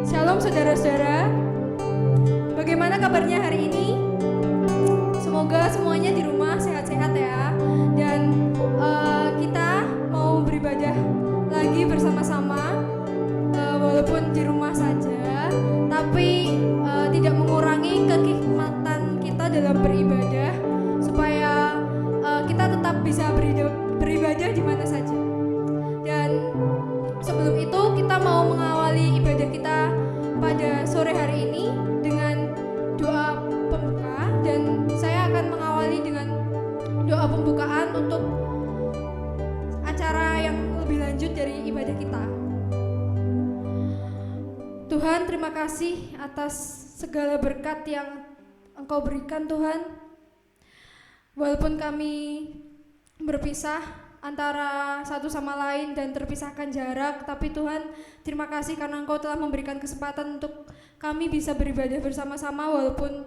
Shalom saudara-saudara. Bagaimana kabarnya hari ini? Semoga semuanya di rumah sehat-sehat ya. Dan kita mau beribadah lagi bersama-sama, walaupun di rumah saja, tapi tidak mengurangi kekhidmatan kita dalam beribadah, supaya kita tetap bisa beribadah di mana saja. Dan sebelum itu kita mau mengawali ibadah kita pada sore hari ini dengan doa pembuka, dan saya akan mengawali dengan doa pembukaan untuk acara yang lebih lanjut dari ibadah kita. Tuhan, terima kasih atas segala berkat yang Engkau berikan Tuhan. Walaupun kami berpisah antara satu sama lain dan terpisahkan jarak, tapi Tuhan, terima kasih karena Engkau telah memberikan kesempatan untuk kami bisa beribadah bersama-sama walaupun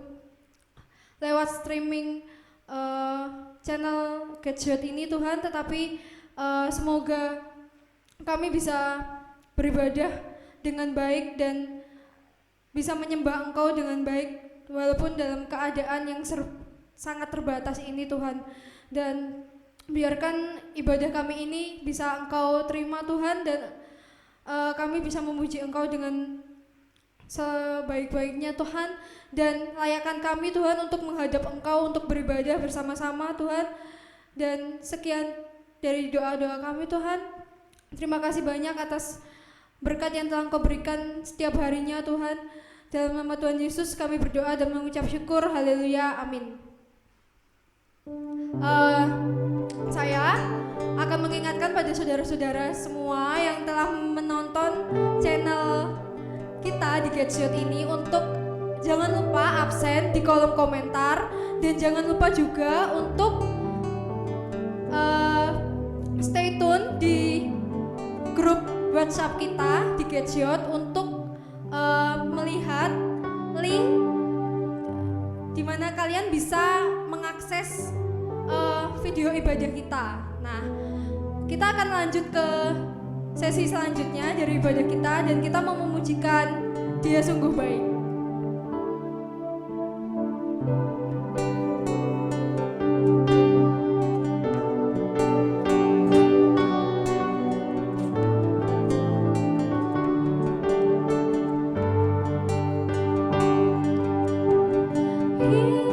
lewat streaming channel Gadget ini Tuhan, tetapi semoga kami bisa beribadah dengan baik dan bisa menyembah Engkau dengan baik walaupun dalam keadaan yang sangat terbatas ini Tuhan. Dan biarkan ibadah kami ini bisa Engkau terima Tuhan, dan kami bisa memuji Engkau dengan sebaik-baiknya Tuhan, dan layakan kami Tuhan untuk menghadap Engkau untuk beribadah bersama-sama Tuhan. Dan sekian dari doa-doa kami Tuhan. Terima kasih banyak atas berkat yang telah Engkau berikan setiap harinya Tuhan. Dalam nama Tuhan Yesus kami berdoa dan mengucap syukur. Haleluya, amin. Saya akan mengingatkan pada saudara-saudara semua yang telah menonton channel kita di Gadget ini untuk jangan lupa absen di kolom komentar, dan jangan lupa juga untuk stay tune di grup WhatsApp kita di Gadget untuk melihat link di mana kalian bisa mengakses video ibadah kita. Nah, kita akan lanjut ke sesi selanjutnya dari ibadah kita, dan kita mau memujikan Dia Sungguh Baik. He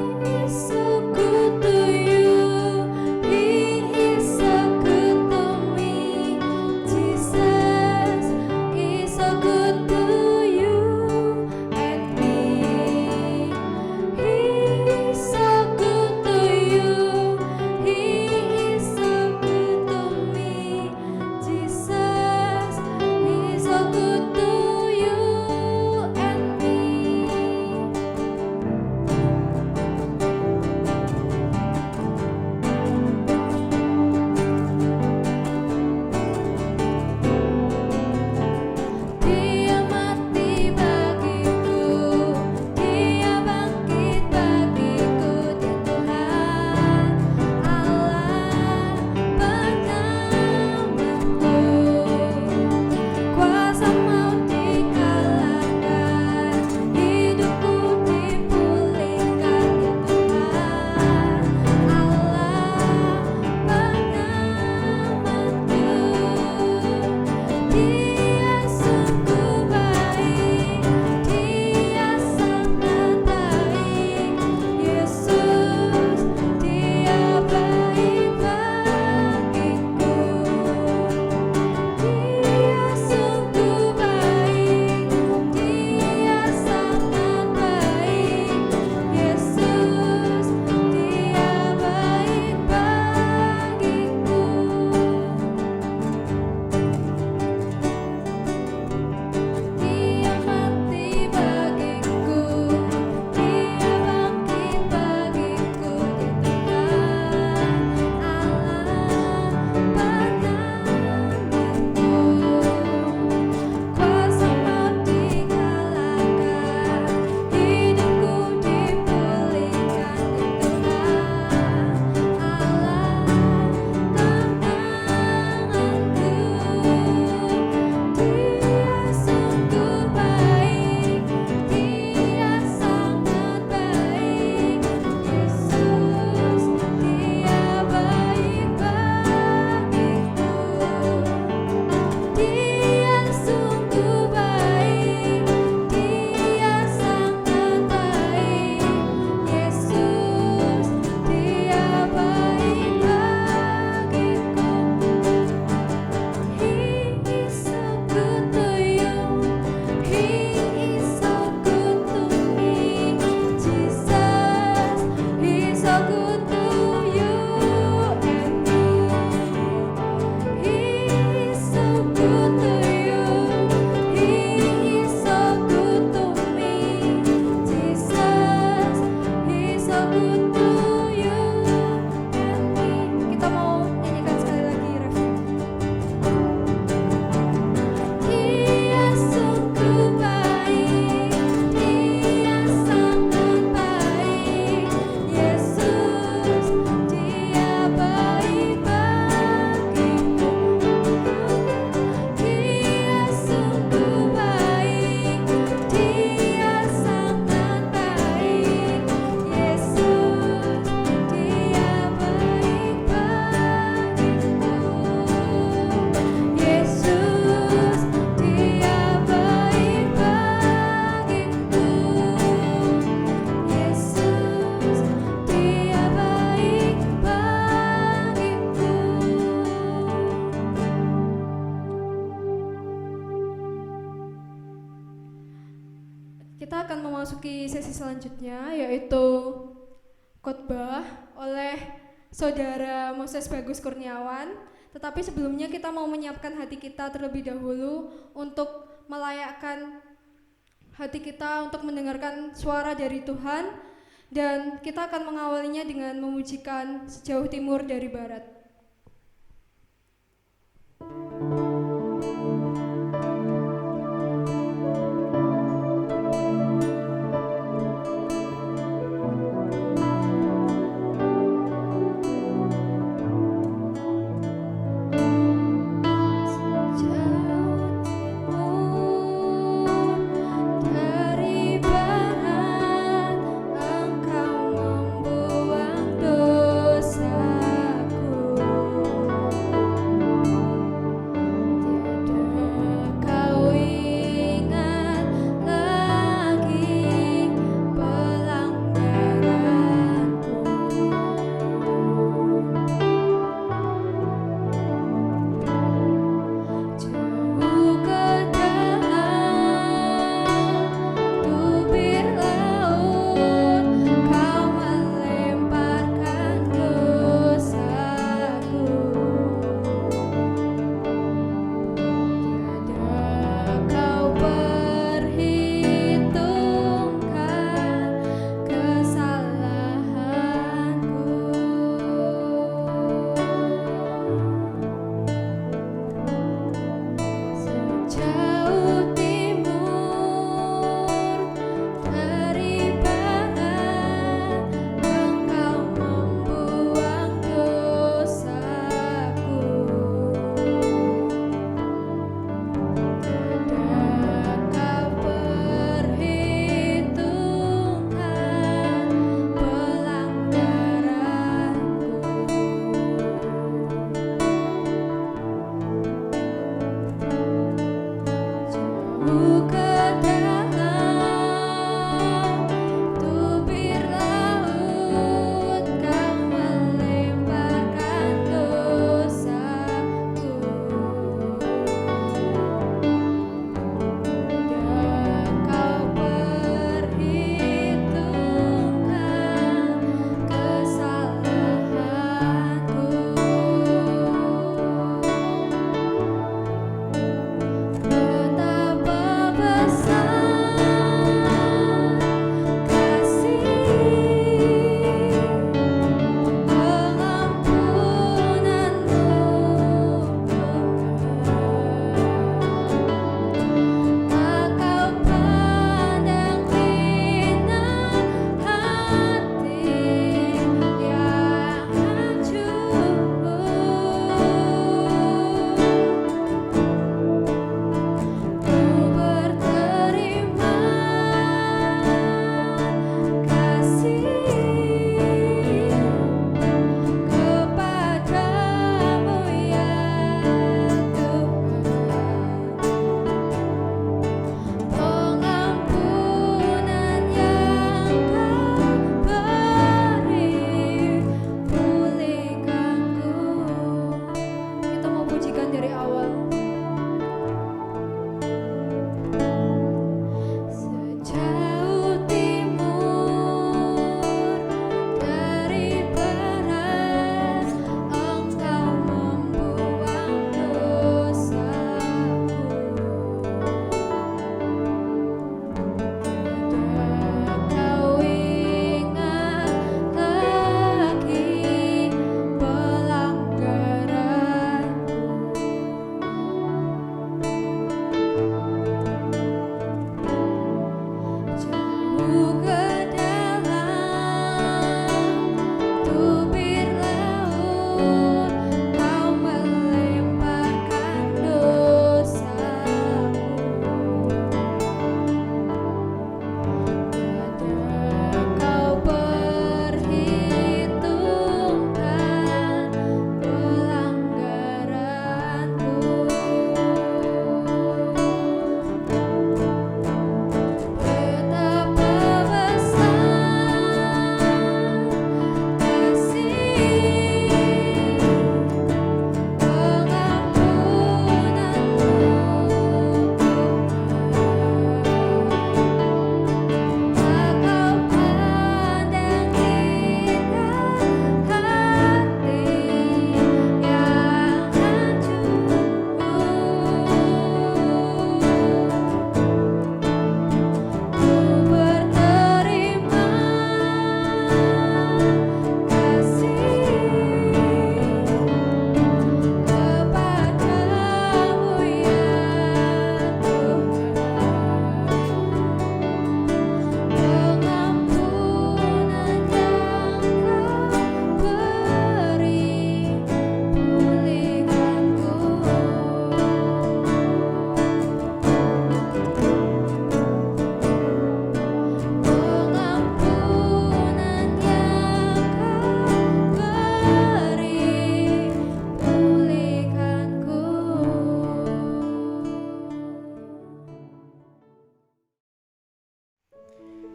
Kita akan memasuki sesi selanjutnya, yaitu khotbah oleh Saudara Moses Bagus Kurniawan. Tetapi sebelumnya kita mau menyiapkan hati kita terlebih dahulu untuk melayakkan hati kita untuk mendengarkan suara dari Tuhan. Dan kita akan mengawalinya dengan memujikan Sejauh Timur dari Barat.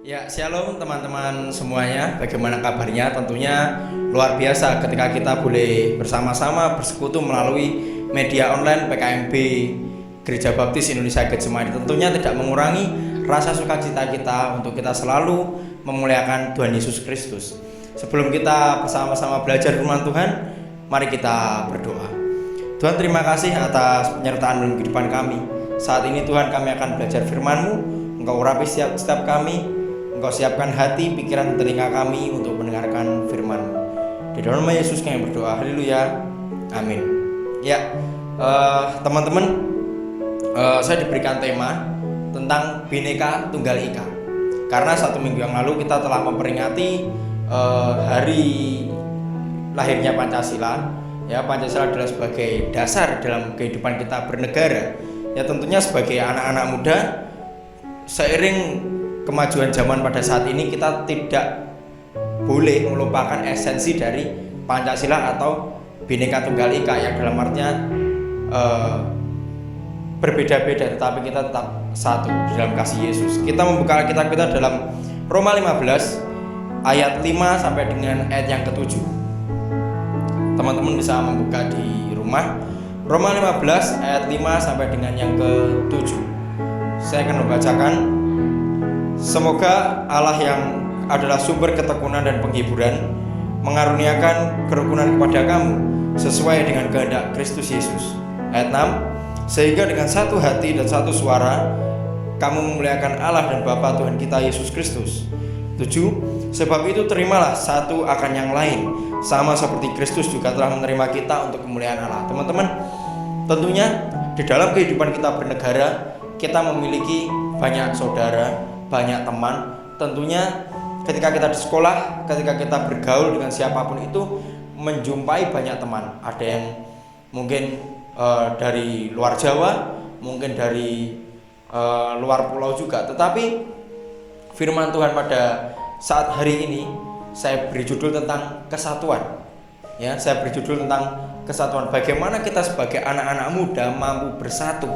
Ya, shalom teman-teman semuanya. Bagaimana kabarnya? Tentunya luar biasa ketika kita boleh bersama-sama bersekutu melalui media online PKMB Gereja Baptis Indonesia Getsemani. Tentunya tidak mengurangi rasa sukacita kita untuk kita selalu memuliakan Tuhan Yesus Kristus. Sebelum kita bersama-sama belajar firman Tuhan, mari kita berdoa. Tuhan, terima kasih atas penyertaan dalam kehidupan kami. Saat ini Tuhan, kami akan belajar firman-Mu. Engkau urapi setiap kami. Engkau siapkan hati, pikiran, dan telinga kami untuk mendengarkan firman-Mu. Di dalam nama Yesus kami berdoa, haleluya, amin. Ya, teman-teman, saya diberikan tema tentang Bhinneka Tunggal Ika. Karena 1 minggu yang lalu kita telah memperingati hari lahirnya Pancasila. Ya, Pancasila adalah sebagai dasar dalam kehidupan kita bernegara. Ya, tentunya sebagai anak-anak muda, seiring kemajuan zaman pada saat ini, kita tidak boleh melupakan esensi dari Pancasila atau Bhinneka Tunggal Ika, yang dalam artinya berbeda-beda tetapi kita tetap satu di dalam kasih Yesus. Kita membuka Alkitab kita dalam Roma 15 ayat 5 sampai dengan ayat yang ke-7. Teman-teman bisa membuka di rumah. Roma 15 ayat 5 sampai dengan yang ke-7. Saya akan membacakan. Semoga Allah yang adalah sumber ketekunan dan penghiburan mengaruniakan kerukunan kepada kamu sesuai dengan kehendak Kristus Yesus. Ayat 6, sehingga dengan satu hati dan satu suara kamu memuliakan Allah dan Bapa Tuhan kita Yesus Kristus. 7, sebab itu terimalah satu akan yang lain, sama seperti Kristus juga telah menerima kita untuk kemuliaan Allah. Teman-teman, tentunya di dalam kehidupan kita bernegara, kita memiliki banyak saudara, banyak teman. Tentunya ketika kita di sekolah, ketika kita bergaul dengan siapapun itu, menjumpai banyak teman. Ada yang mungkin dari luar Jawa, mungkin dari luar pulau juga. Tetapi firman Tuhan pada saat hari ini saya beri judul tentang kesatuan. Ya, saya beri judul tentang kesatuan. Bagaimana kita sebagai anak-anak muda mampu bersatu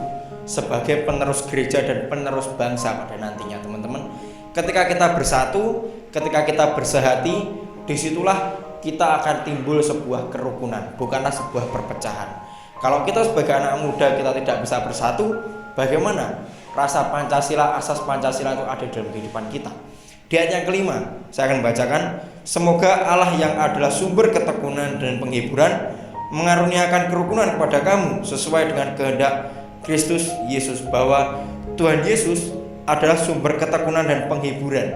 sebagai penerus gereja dan penerus bangsa pada nantinya, teman-teman. Ketika kita bersatu, ketika kita bersehati, disitulah kita akan timbul sebuah kerukunan, bukanlah sebuah perpecahan. Kalau kita sebagai anak muda kita tidak bisa bersatu, bagaimana rasa Pancasila, asas Pancasila itu ada dalam kehidupan kita? Di ayat yang kelima, saya akan bacakan. Semoga Allah yang adalah sumber ketekunan dan penghiburan mengaruniakan kerukunan kepada kamu sesuai dengan kehendak Kristus Yesus, bahwa Tuhan Yesus adalah sumber ketekunan dan penghiburan.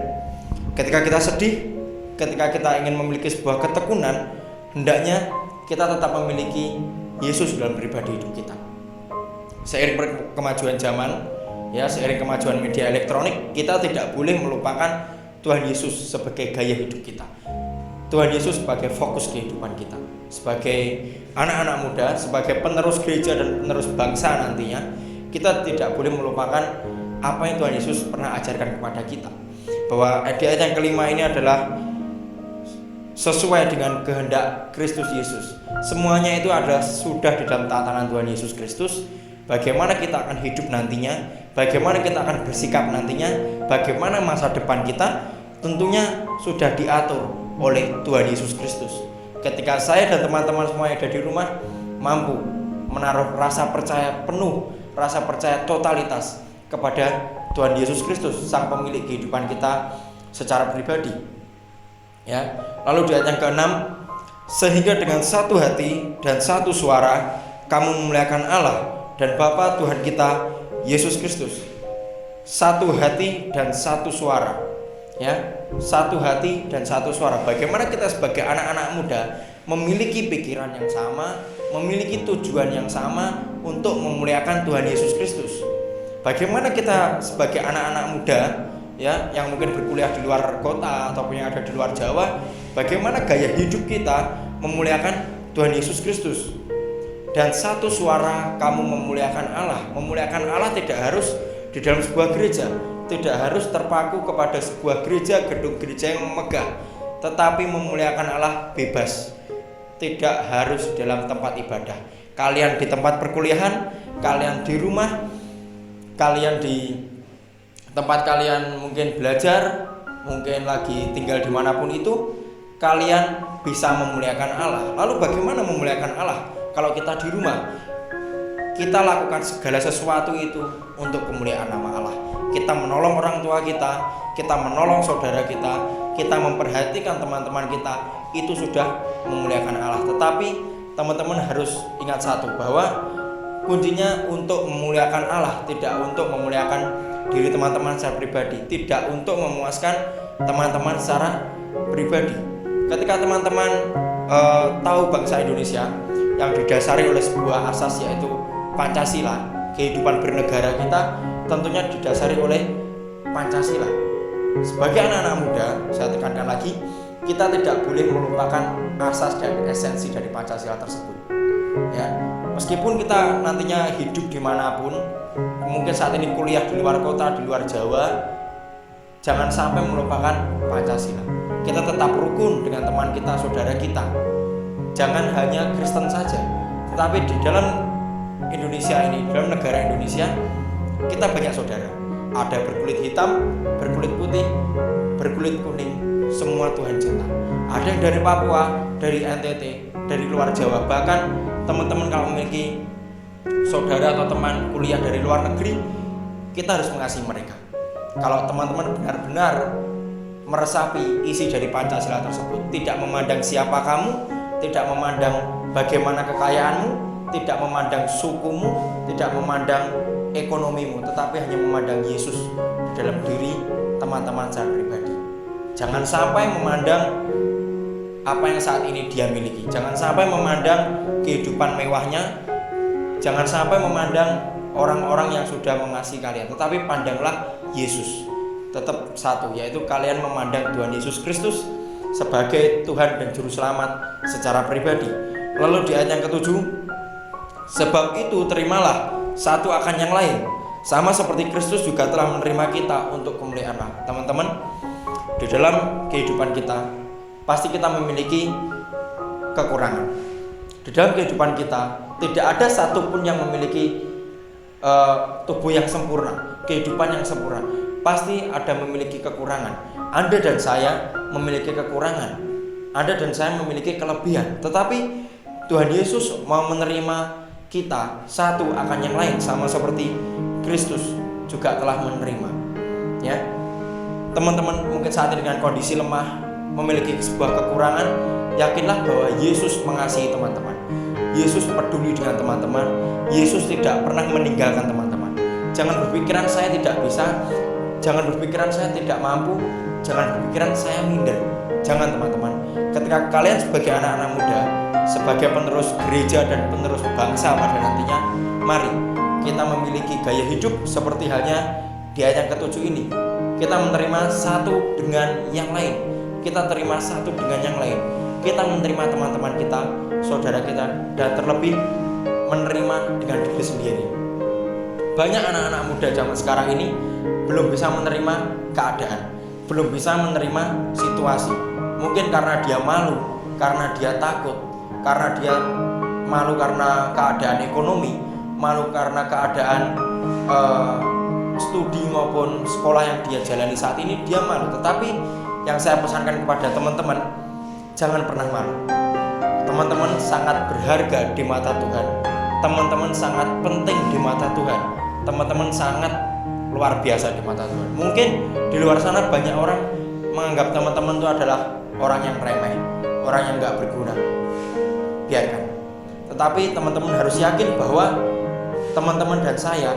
Ketika kita sedih, ketika kita ingin memiliki sebuah ketekunan, hendaknya kita tetap memiliki Yesus dalam pribadi hidup kita. Seiring kemajuan zaman, ya, seiring kemajuan media elektronik, kita tidak boleh melupakan Tuhan Yesus sebagai gaya hidup kita. Tuhan Yesus sebagai fokus kehidupan kita. Sebagai anak-anak muda, sebagai penerus gereja dan penerus bangsa nantinya, kita tidak boleh melupakan apa yang Tuhan Yesus pernah ajarkan kepada kita. Bahwa ayat yang kelima ini adalah sesuai dengan kehendak Kristus Yesus. Semuanya itu adalah sudah di dalam tatanan Tuhan Yesus Kristus. Bagaimana kita akan hidup nantinya, bagaimana kita akan bersikap nantinya, bagaimana masa depan kita, tentunya sudah diatur oleh Tuhan Yesus Kristus. Ketika saya dan teman-teman semua yang ada di rumah mampu menaruh rasa percaya penuh, rasa percaya totalitas kepada Tuhan Yesus Kristus, sang pemilik kehidupan kita secara pribadi. Ya. Lalu di ayat yang ke-6, sehingga dengan satu hati dan satu suara kamu memuliakan Allah dan Bapa Tuhan kita Yesus Kristus. Satu hati dan satu suara. Ya, satu hati dan satu suara. Bagaimana kita sebagai anak-anak muda memiliki pikiran yang sama, memiliki tujuan yang sama untuk memuliakan Tuhan Yesus Kristus. Bagaimana kita sebagai anak-anak muda, ya, yang mungkin berkuliah di luar kota ataupun yang ada di luar Jawa, bagaimana gaya hidup kita memuliakan Tuhan Yesus Kristus. Dan satu suara kamu memuliakan Allah. Memuliakan Allah tidak harus di dalam sebuah gereja, tidak harus terpaku kepada sebuah gereja, gedung gereja yang megah, tetapi memuliakan Allah bebas. Tidak harus dalam tempat ibadah. Kalian di tempat perkuliahan, kalian di rumah, kalian di tempat kalian mungkin belajar, mungkin lagi tinggal dimanapun itu, kalian bisa memuliakan Allah. Lalu bagaimana memuliakan Allah? Kalau kita di rumah, kita lakukan segala sesuatu itu untuk kemuliaan nama Allah. Kita menolong orang tua kita menolong saudara kita memperhatikan teman-teman kita, itu sudah memuliakan Allah. Tetapi teman-teman harus ingat satu, bahwa kuncinya untuk memuliakan Allah, tidak untuk memuliakan diri teman-teman secara pribadi, tidak untuk memuaskan teman-teman secara pribadi. Ketika teman-teman tahu bangsa Indonesia yang didasari oleh sebuah asas, yaitu Pancasila, kehidupan bernegara kita tentunya didasari oleh Pancasila. Sebagai anak-anak muda, saya tekankan lagi, kita tidak boleh melupakan asas dan esensi dari Pancasila tersebut. Ya, meskipun kita nantinya hidup dimanapun, mungkin saat ini kuliah di luar kota, di luar Jawa, jangan sampai melupakan Pancasila. Kita tetap rukun dengan teman kita, saudara kita. Jangan hanya Kristen saja, tetapi di dalam Indonesia ini, dalam negara Indonesia, kita banyak saudara. Ada berkulit hitam, berkulit putih, berkulit kuning, semua Tuhan cinta. Ada yang dari Papua, dari NTT, dari luar Jawa. Bahkan teman-teman kalau memiliki saudara atau teman kuliah dari luar negeri, kita harus mengasihi mereka. Kalau teman-teman benar-benar meresapi isi dari Pancasila tersebut, tidak memandang siapa kamu, tidak memandang bagaimana kekayaanmu, tidak memandang sukumu, tidak memandang ekonomimu, tetapi hanya memandang Yesus di dalam diri teman-teman secara pribadi. Jangan sampai memandang apa yang saat ini dia miliki, jangan sampai memandang kehidupan mewahnya, jangan sampai memandang orang-orang yang sudah mengasihi kalian, tetapi pandanglah Yesus. Tetap satu, yaitu kalian memandang Tuhan Yesus Kristus sebagai Tuhan dan Juru Selamat secara pribadi. Lalu di ayat yang ke-7, sebab itu terimalah satu akan yang lain, sama seperti Kristus juga telah menerima kita untuk kemuliaan Allah. Teman-teman, di dalam kehidupan kita pasti kita memiliki kekurangan. Di dalam kehidupan kita tidak ada satupun yang memiliki tubuh yang sempurna, kehidupan yang sempurna. Pasti ada memiliki kekurangan. Anda dan saya memiliki kekurangan, Anda dan saya memiliki kelebihan. Tetapi Tuhan Yesus mau menerima kita satu akan yang lain, sama seperti Kristus juga telah menerima. Ya, teman-teman mungkin saat ini dengan kondisi lemah, memiliki sebuah kekurangan, yakinlah bahwa Yesus mengasihi teman-teman. Yesus peduli dengan teman-teman. Yesus tidak pernah meninggalkan teman-teman. Jangan berpikiran saya tidak bisa, jangan berpikiran saya tidak mampu, jangan berpikiran saya minder. Jangan teman-teman. Ketika kalian sebagai anak-anak muda, sebagai penerus gereja dan penerus bangsa pada nantinya, mari kita memiliki gaya hidup seperti halnya di ayat yang ke-7 ini. Kita menerima satu dengan yang lain, kita terima satu dengan yang lain. Kita menerima teman-teman kita, saudara kita, dan terlebih menerima dengan diri sendiri. Banyak anak-anak muda zaman sekarang ini belum bisa menerima keadaan, belum bisa menerima situasi. Mungkin karena dia malu, karena dia takut, karena dia malu karena keadaan ekonomi, malu karena keadaan studi maupun sekolah yang dia jalani saat ini, dia malu. Tetapi yang saya pesankan kepada teman-teman, jangan pernah malu. Teman-teman sangat berharga di mata Tuhan. Teman-teman sangat penting di mata Tuhan. Teman-teman sangat luar biasa di mata Tuhan. Mungkin di luar sana banyak orang menganggap teman-teman itu adalah orang yang remeh, orang yang gak berguna. Biarkan. Tetapi teman-teman harus yakin bahwa teman-teman dan saya,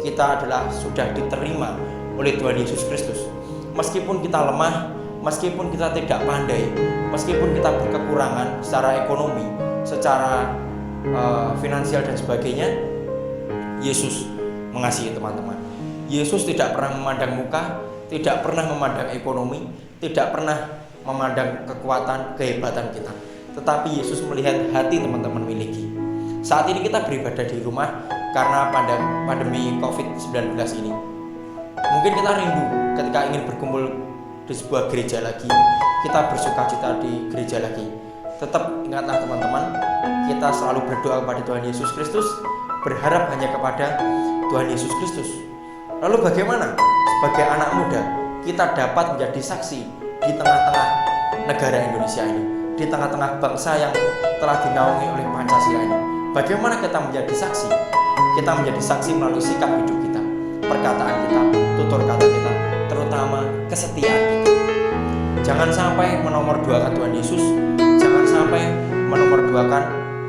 kita adalah sudah diterima oleh Tuhan Yesus Kristus. Meskipun kita lemah, meskipun kita tidak pandai, meskipun kita berkekurangan secara ekonomi, secara finansial dan sebagainya, Yesus mengasihi teman-teman. Yesus tidak pernah memandang muka, tidak pernah memandang ekonomi, tidak pernah memandang kekuatan, kehebatan kita, tetapi Yesus melihat hati teman-teman miliki. Saat ini kita beribadah di rumah karena pandemi COVID-19 ini. Mungkin kita rindu ketika ingin berkumpul di sebuah gereja lagi, kita bersukacita di gereja lagi. Tetap ingatlah teman-teman, kita selalu berdoa kepada Tuhan Yesus Kristus, berharap hanya kepada Tuhan Yesus Kristus. Lalu bagaimana sebagai anak muda kita dapat menjadi saksi di tengah-tengah negara Indonesia ini, di tengah-tengah bangsa yang telah dinaungi oleh Pancasila ini. Bagaimana kita menjadi saksi? Kita menjadi saksi melalui sikap hidup kita, perkataan kita, tutur kata kita, terutama kesetiaan kita. Jangan sampai menomorduakan Tuhan Yesus, jangan sampai menomorduakan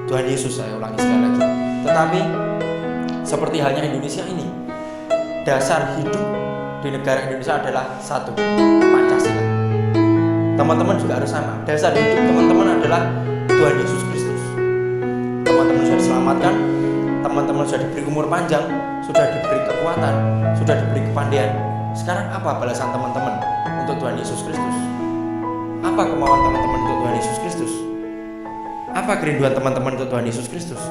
Tuhan Yesus, saya ulangi sekali lagi. Tetapi seperti halnya Indonesia ini, dasar hidup di negara Indonesia adalah satu, Pancasila. Teman-teman juga harus sama. Dasar hidup teman-teman adalah Tuhan Yesus Kristus. Teman-teman sudah diselamatkan, teman-teman sudah diberi umur panjang, sudah diberi kekuatan, sudah diberi kepandaian. Sekarang apa balasan teman-teman untuk Tuhan Yesus Kristus? Apa kemauan teman-teman untuk Tuhan Yesus Kristus? Apa kerinduan teman-teman untuk Tuhan Yesus Kristus?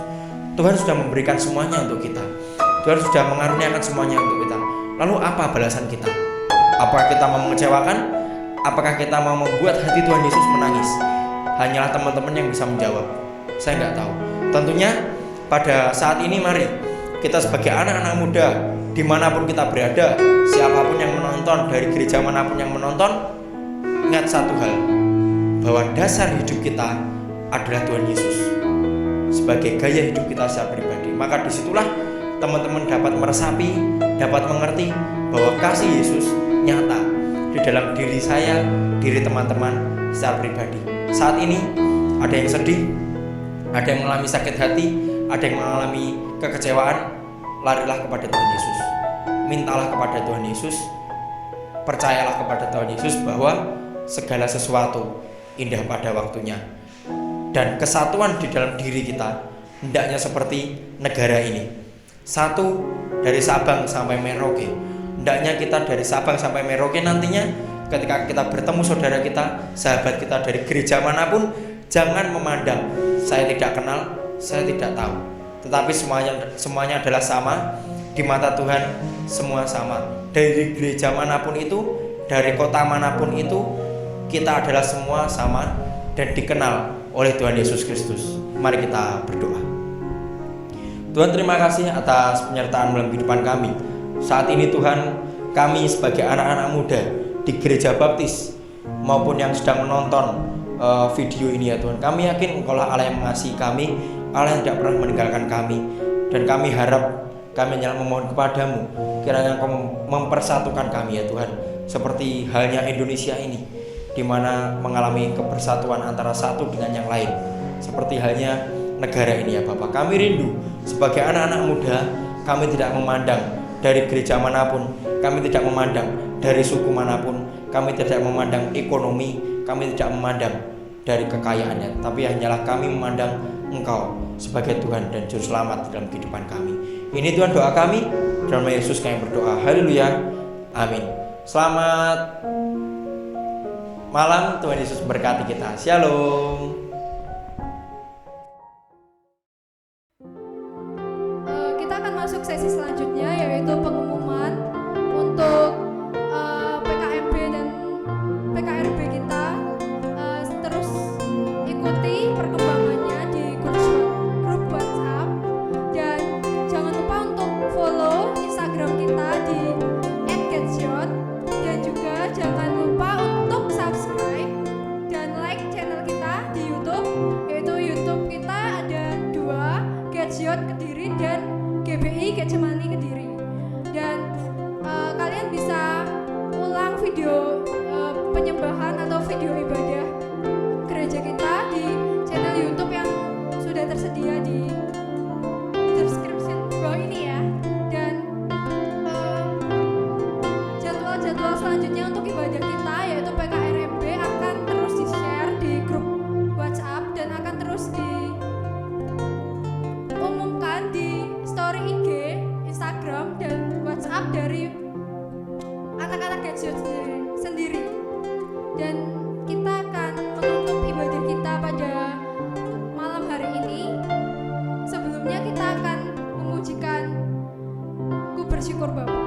Tuhan sudah memberikan semuanya untuk kita. Tuhan sudah mengaruniakan semuanya untuk kita. Lalu apa balasan kita? Apakah kita mau mengecewakan? Apakah kita mau membuat hati Tuhan Yesus menangis? Hanyalah teman-teman yang bisa menjawab. Saya nggak tahu. Tentunya pada saat ini mari kita sebagai anak-anak muda, dimanapun kita berada, siapapun yang menonton, dari gereja manapun yang menonton, ingat satu hal, bahwa dasar hidup kita adalah Tuhan Yesus sebagai gaya hidup kita secara pribadi. Maka disitulah teman-teman dapat meresapi, dapat mengerti bahwa kasih Yesus nyata di dalam diri saya, diri teman-teman secara pribadi. Saat ini ada yang sedih, ada yang mengalami sakit hati, ada yang mengalami kekecewaan, larilah kepada Tuhan Yesus. Mintalah kepada Tuhan Yesus, percayalah kepada Tuhan Yesus bahwa segala sesuatu indah pada waktunya. Dan kesatuan di dalam diri kita hendaknya seperti negara ini. Satu dari Sabang sampai Merauke. Hendaknya kita dari Sabang sampai Merauke nantinya ketika kita bertemu saudara kita, sahabat kita dari gereja manapun, jangan memandang saya tidak kenal, saya tidak tahu. Tetapi semuanya adalah sama di mata Tuhan, semua sama. Dari gereja manapun itu, dari kota manapun itu, kita adalah semua sama dan dikenal oleh Tuhan Yesus Kristus. Mari kita berdoa. Tuhan, terima kasih atas penyertaan dalam kehidupan kami. Saat ini Tuhan, kami sebagai anak-anak muda di gereja baptis maupun yang sedang menonton video ini ya Tuhan, kami yakin Engkau lah Allah yang mengasihi kami, Allah yang tidak pernah meninggalkan kami. Dan kami harap, kami hanya memohon kepadamu, kiranya Engkau mempersatukan kami ya Tuhan, seperti halnya Indonesia ini, di mana mengalami kebersatuan antara satu dengan yang lain. Seperti halnya negara ini ya Bapak, kami rindu sebagai anak-anak muda, kami tidak memandang dari gereja manapun, kami tidak memandang dari suku manapun, kami tidak memandang ekonomi, kami tidak memandang dari kekayaannya, tapi hanyalah kami memandang Engkau sebagai Tuhan dan Juru Selamat dalam kehidupan kami. Ini Tuhan doa kami, dalam nama Yesus kami berdoa, haleluya, amin. Selamat malam, Tuhan Yesus berkati kita. Shalom. Kita akan masuk sesi selanjutnya, yaitu pengumuman untuk PKMB dan PKRB kita. Terus ikuti perkembangannya di grup WhatsApp, dan jangan lupa untuk follow Instagram kita di @getshot, dan juga jangan lupa untuk subscribe dan like channel kita di YouTube, yaitu YouTube kita ada 2, Getshot Kediri dan GBI Getsemani Kediri. Dan kalian bisa ulang video penyembahan atau video ibadah gereja kita di channel YouTube yang sudah tersedia di description bawah ini ya. Dan jadwal selanjutnya untuk ibadah kita, yaitu PKRMB, akan terus di-share di grup WhatsApp dan akan terus diumumkan di story IG, Instagram, dan WhatsApp dari anak-anak Getshot sendiri. Dan kita akan menutup ibadah kita pada malam hari ini. Sebelumnya kita akan memujikan Ku Bersyukur Bapa.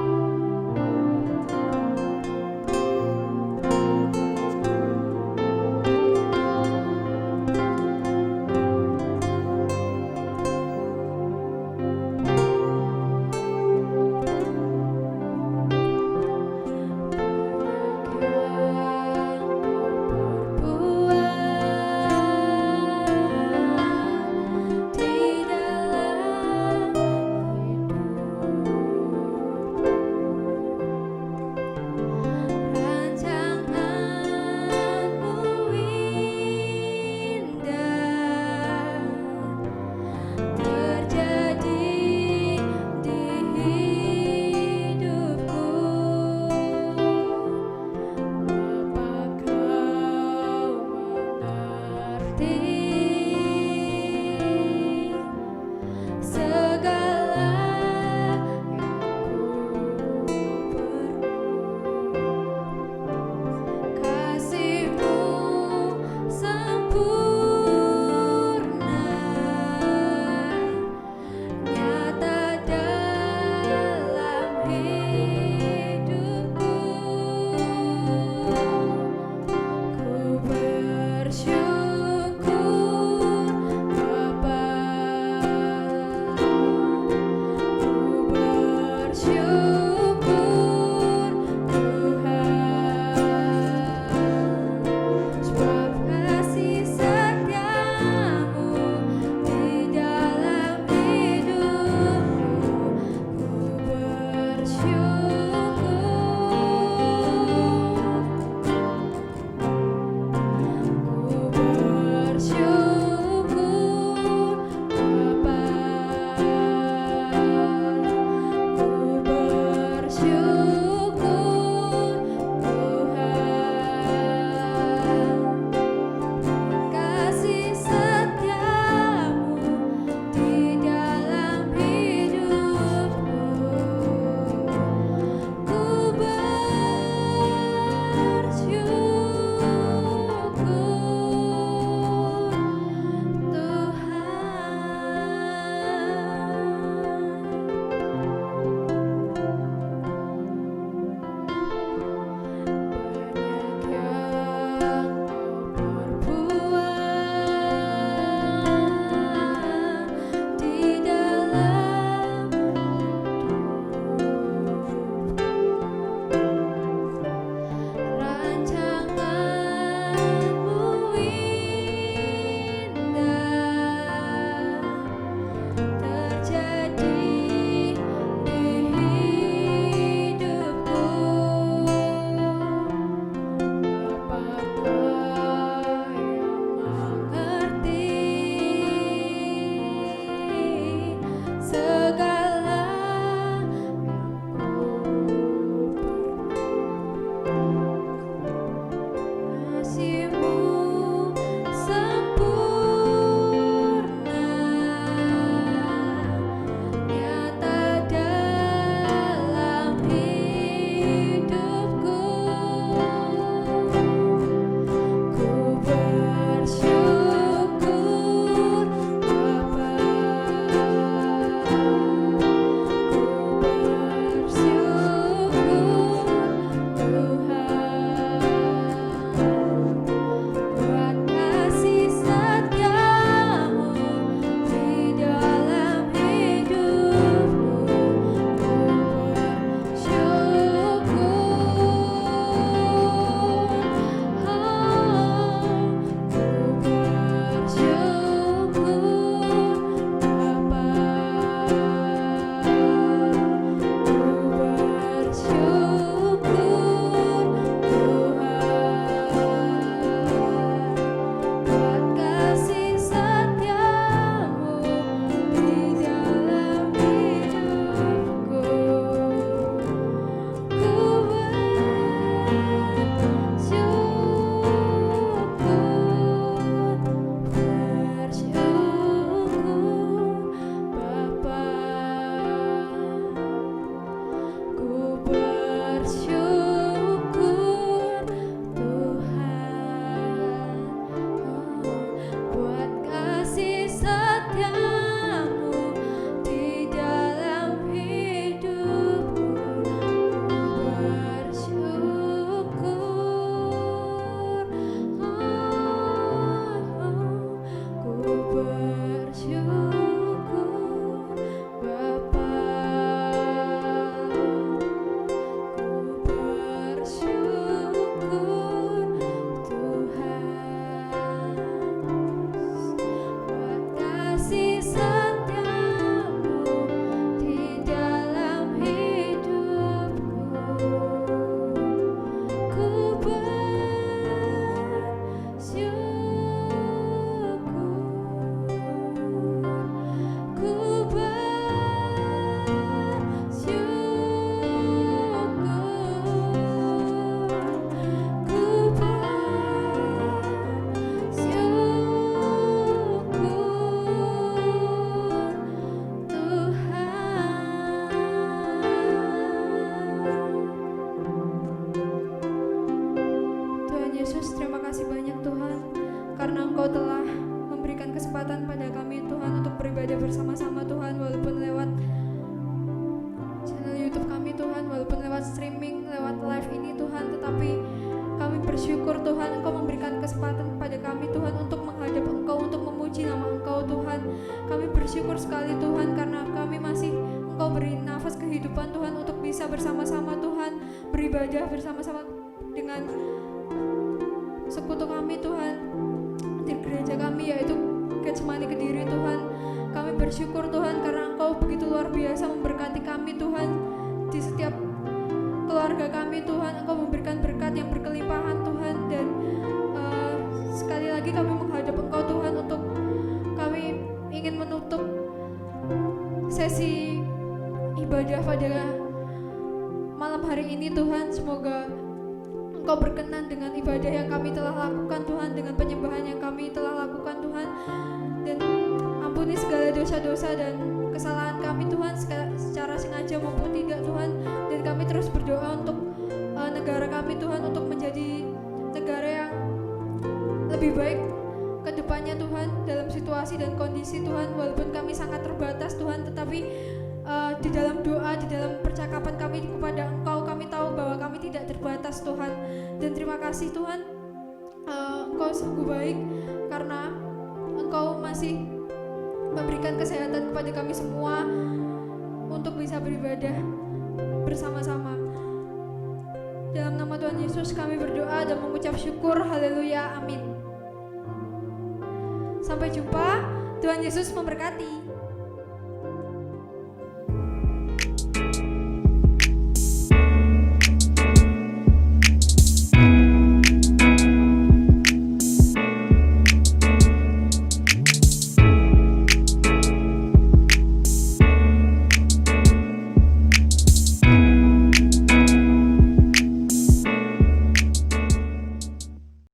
Yesus, terima kasih banyak Tuhan, karena Engkau telah memberikan kesempatan pada kami Tuhan untuk beribadah bersama-sama Tuhan, walaupun lewat channel YouTube kami Tuhan, walaupun lewat streaming, lewat live ini Tuhan, tetapi kami bersyukur Tuhan Engkau memberikan kesempatan kepada kami Tuhan untuk menghadap Engkau, untuk memuji nama Engkau Tuhan. Kami bersyukur sekali Tuhan karena kami masih Engkau beri nafas kehidupan Tuhan untuk bisa bersama-sama Tuhan beribadah bersama-sama dengan sekutu kami Tuhan di gereja kami, yaitu Getsemani Kediri Tuhan. Kami bersyukur Tuhan karena Engkau begitu luar biasa memberkati kami Tuhan. Di setiap keluarga kami Tuhan, Engkau memberikan berkat yang berkelimpahan Tuhan. Dan sekali lagi kami menghadap Engkau Tuhan untuk kami ingin menutup sesi ibadah pada malam hari ini Tuhan. Semoga Engkau berkenan dengan ibadah yang kami telah lakukan Tuhan, dengan penyembahan yang kami telah lakukan Tuhan, dan ampuni segala dosa-dosa dan kesalahan kami Tuhan, secara sengaja maupun tidak Tuhan. Dan kami terus berdoa untuk negara kami Tuhan, untuk menjadi negara yang lebih baik ke depannya Tuhan, dalam situasi dan kondisi Tuhan. Walaupun kami sangat terbatas Tuhan, tetapi di dalam doa, di dalam percakapan kami kepada Engkau, kami tahu bahwa kami tidak terbatas Tuhan. Dan terima kasih Tuhan, Engkau sungguh baik karena Engkau masih memberikan kesehatan kepada kami semua untuk bisa beribadah bersama-sama. Dalam nama Tuhan Yesus kami berdoa dan mengucap syukur. Haleluya, amin. Sampai jumpa. Tuhan Yesus memberkati.